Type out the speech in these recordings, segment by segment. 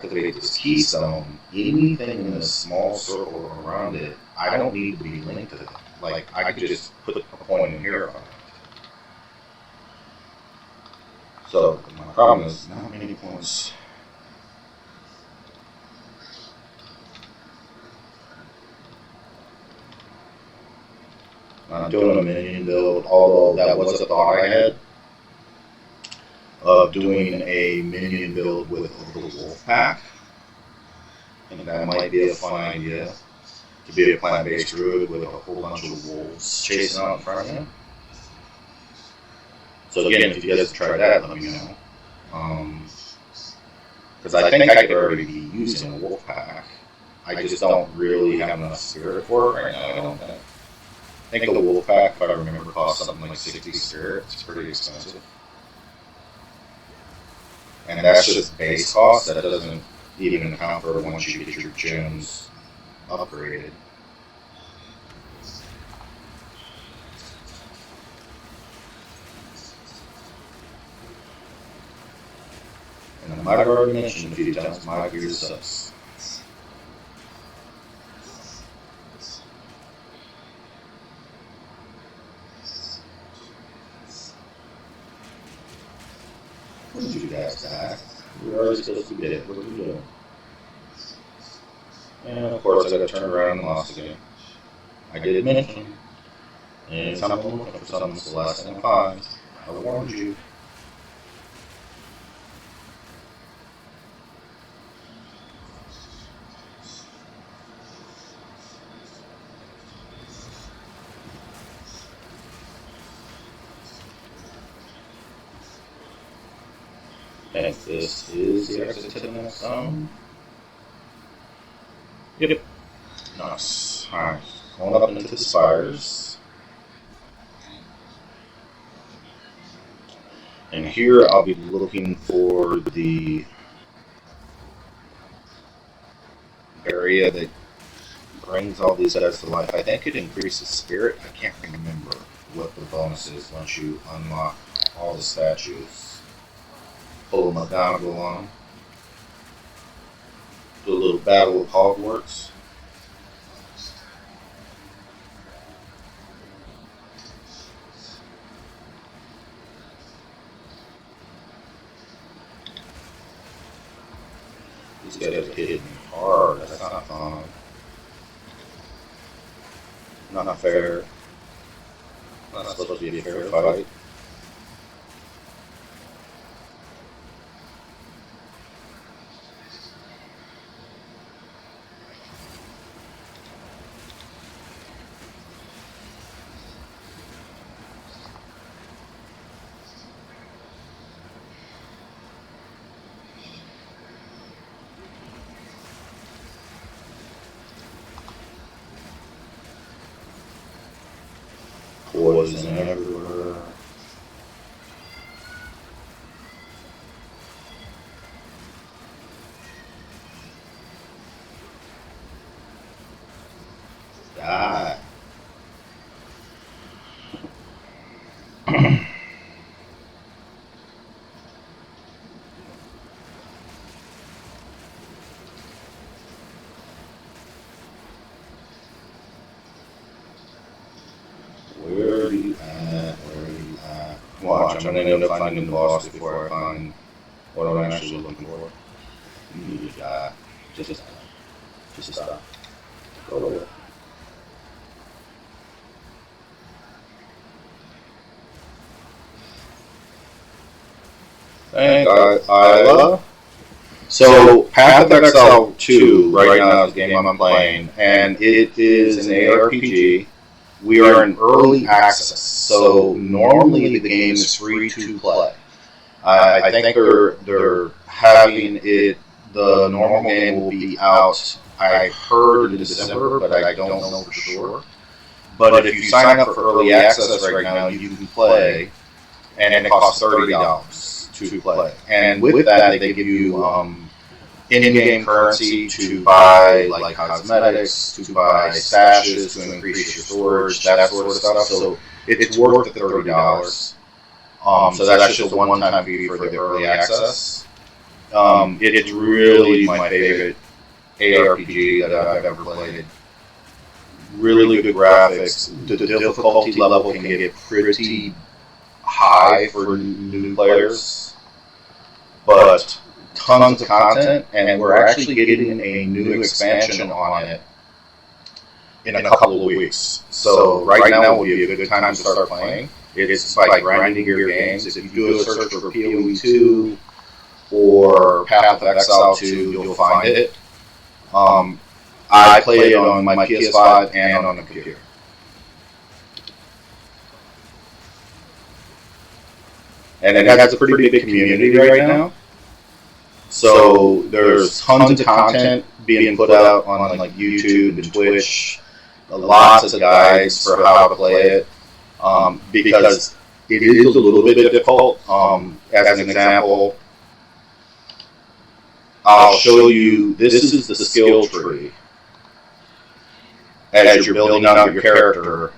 activate this keystone, anything in a small circle around it, I don't need to be linked to it. Like, I could just put a point in here on it. So, my problem is not many points. I'm doing a minion build, although that was a thought I had of doing a minion build with the wolf pack. I think that might be a fun idea, to be a plant-based druid with a whole bunch of wolves chasing out in front of you. So again, if you guys have tried that, let me know. Because I think I could already be using a wolf pack. I just don't really have enough spirit for it right now, I don't think. I think the wolf pack, if I remember, costs something like 60 spirit. It's pretty expensive. And that's just base cost. That doesn't even account for once you get your gems upgraded. And I might have already mentioned a few times, my gear sucks. What did you guys die? We were already supposed to be dead. What are we doing? And of course, I got to turn around and lost again. I did mention, anytime I'm looking for something, it's the last thing I find. I warned you. And this is the exit to the next zone. Yep. Nice. Alright. Going up into the spires. And here I'll be looking for the area that brings all these guys to life. I think it increases spirit. I can't remember what the bonus is once you unlock all the statues. Pull them down, go on. Do a little battle of Hogwarts. These guys are hitting hard. That's not fun. Not fair. Not supposed to be a fair fight. Poison everywhere. Die. Where are you at? Watch, I'm gonna end up finding the boss before I find what I'm actually looking for. You need to die. Just stop. Go away. Thank Isla. So, Path of Exile 2 right now is the game I'm playing, and it is an ARPG. We are in early access, so normally the game is free to play. I think they're having it. The normal game will be out. I heard in December, but I don't know for sure. But if you sign up for early access right now, you can play, and it costs $30 to play. And with that, they give you in-game currency to buy like cosmetics, to buy stashes, to increase your storage, that sort of stuff. So it's worth the $30. So that's just a one-time fee for the early access. It's really my favorite ARPG that I've ever played. Really good graphics. The difficulty level can get pretty high for new players, but tons of content, and we're actually getting a new expansion on it in a couple of weeks. So right now would be a good time to start playing. It's by grinding your games. If you do a search for PoE 2 or Path of Exile 2, you'll find it. I play it on my PS5 and on the computer. And it has a pretty big community right now. So there's tons of content being put out on like YouTube and Twitch. Lots of guides for how to play it. Because it is a little bit difficult. As an example, I'll show you, this is the skill tree. As you're building out your character,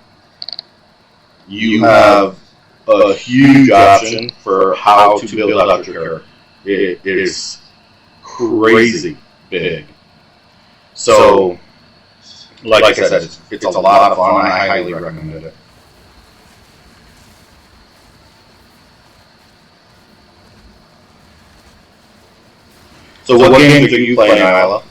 you have a huge option for how to build out your character. It is crazy big. So, like I said, it's a lot of fun. I highly recommend it. So what games are you playing, Isla?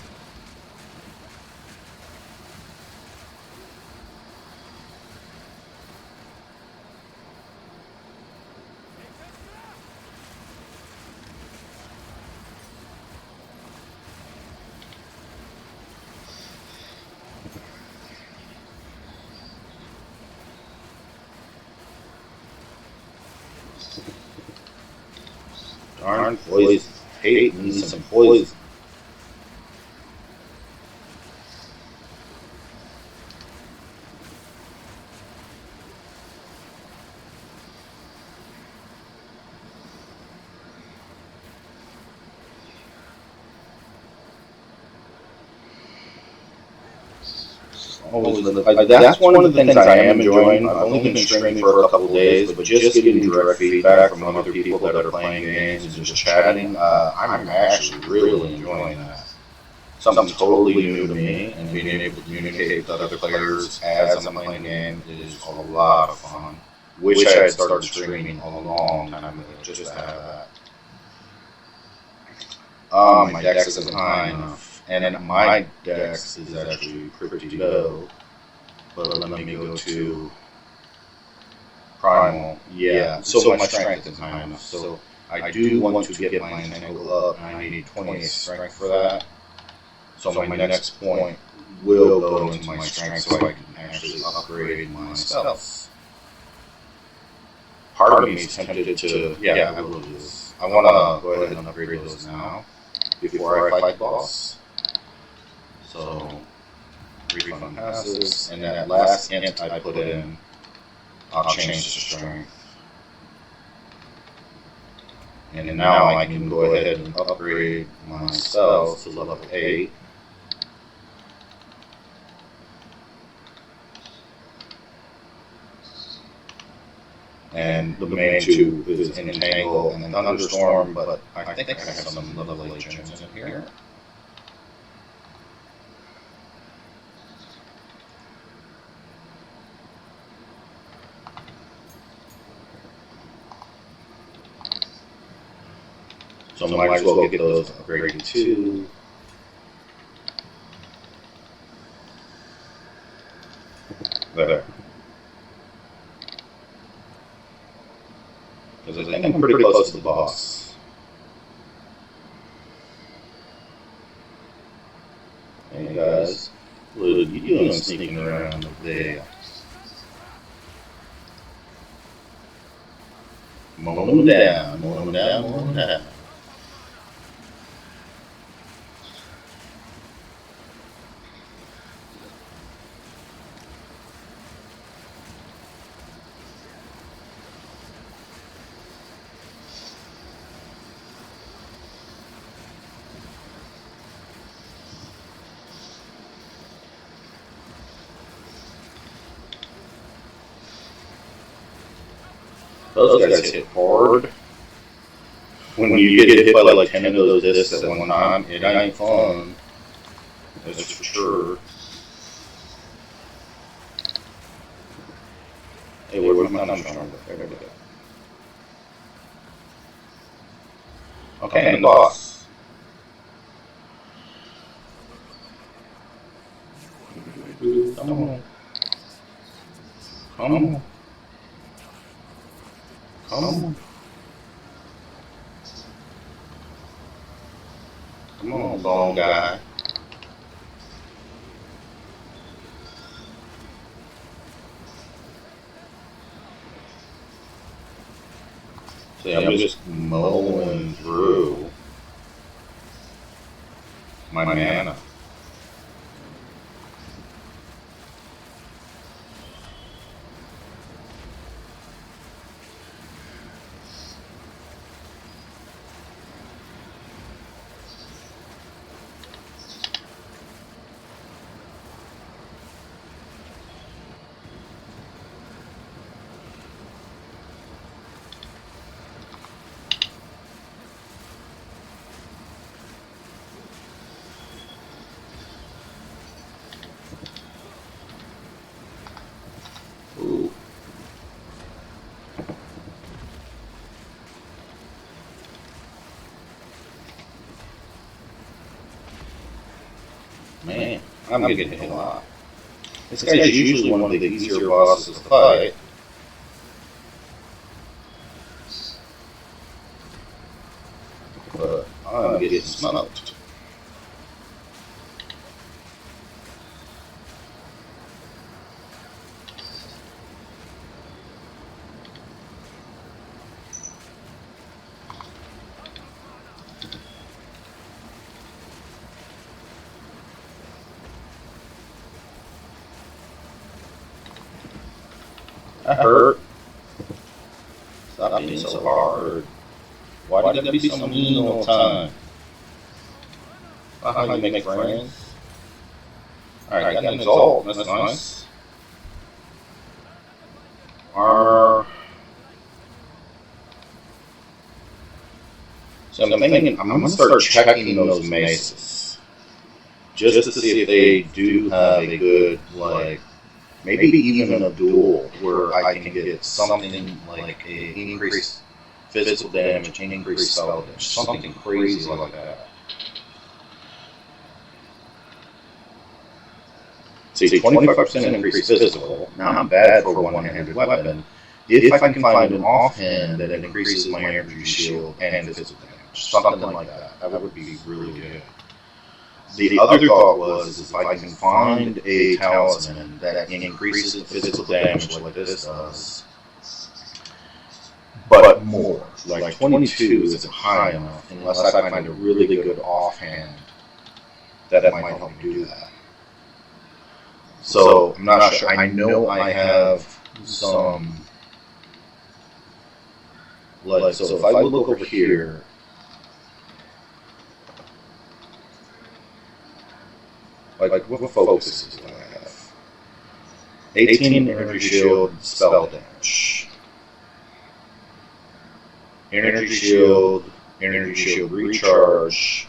Darn poison. Hate me some poison. That's one of the things I am enjoying. I've only been streaming for a couple of days, but just getting direct feedback from other people that are playing games and just chatting, I'm actually really enjoying that. Something totally new to me, and being able to communicate with other players as I'm playing games is a lot of fun. Wish I had started streaming a long time ago just to have that. My dex isn't high enough. And my dex is actually pretty low. But let me go to Primal. Yeah, so my strength isn't high enough. So I do want to get my Entangle up, and I need 28 strength for that. So my next point will go into my strength so I can actually upgrade my spells. Part of me is tempted to, yeah, I will do this. I want to go ahead and upgrade those now before I fight the boss. So, refund passes, and that last int I put in, I'll change to strength. And now I can go ahead and upgrade my spells to level 8. And the main two is Entangle and then Thunderstorm, but I think I have some level 8 gems in here. So I might as well get those upgraded too. There. Because I think I'm pretty close to the boss. Hey guys, what are you doing sneaking around over there? Mow down, mow down, mow down. Those guys hit hard. when you get hit by like 10 of those discs at one time, it ain't fun. That's for sure. Hey, where's my time stronger? There we go. Okay, and the boss. Come on. Come on. Come on. Come on, long guy. See, I'm just mowing through my mana. Ooh. Man, I'm getting hit a lot. This guy's usually one of the easier bosses to fight. But I'm getting smoked. That hurt. Stop being so hard. Why do you gotta be so mean all the time? How you make friends? Alright, got an exalt. That's nice. Armor. So I'm thinking I'm gonna start checking those maces. Just to see if they do have a good, like, maybe even a duel where I can get something like a increased physical damage, increased spell damage, something crazy like that. See, 25% increased physical, not bad for a one-handed weapon. If I can find an offhand that increases my energy shield and physical damage, something like that, that would be really good. The other thought was, if I can find a talisman that increases the physical damage like this does, but more. Like 22 isn't high enough unless I find a really good offhand that might help me do that. So I'm not sure. I know I have some, like, so if I look over here, like what focuses do I have? 18 energy shield, spell damage. Energy shield recharge,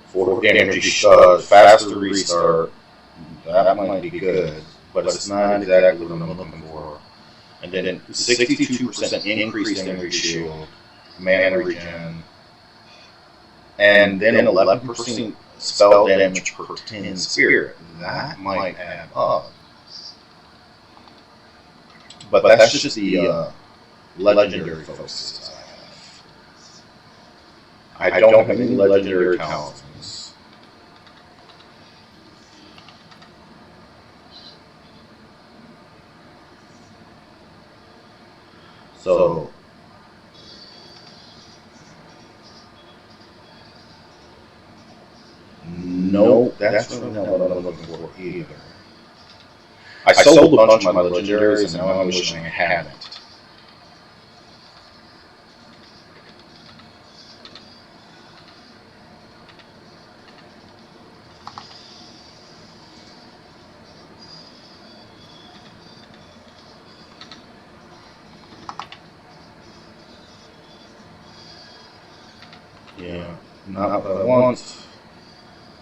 4 energy faster restart. That might be good, but it's not exactly what I'm looking for. And then 62% increased energy shield, mana regen, and then 11% spell damage per 10 spirit. That might add up. But that's just the legendary focuses I have. I don't have any legendary talismans. So no, that's really not what I'm looking for either. I sold a bunch of my legendaries, and now I'm wishing I hadn't. Not what I want.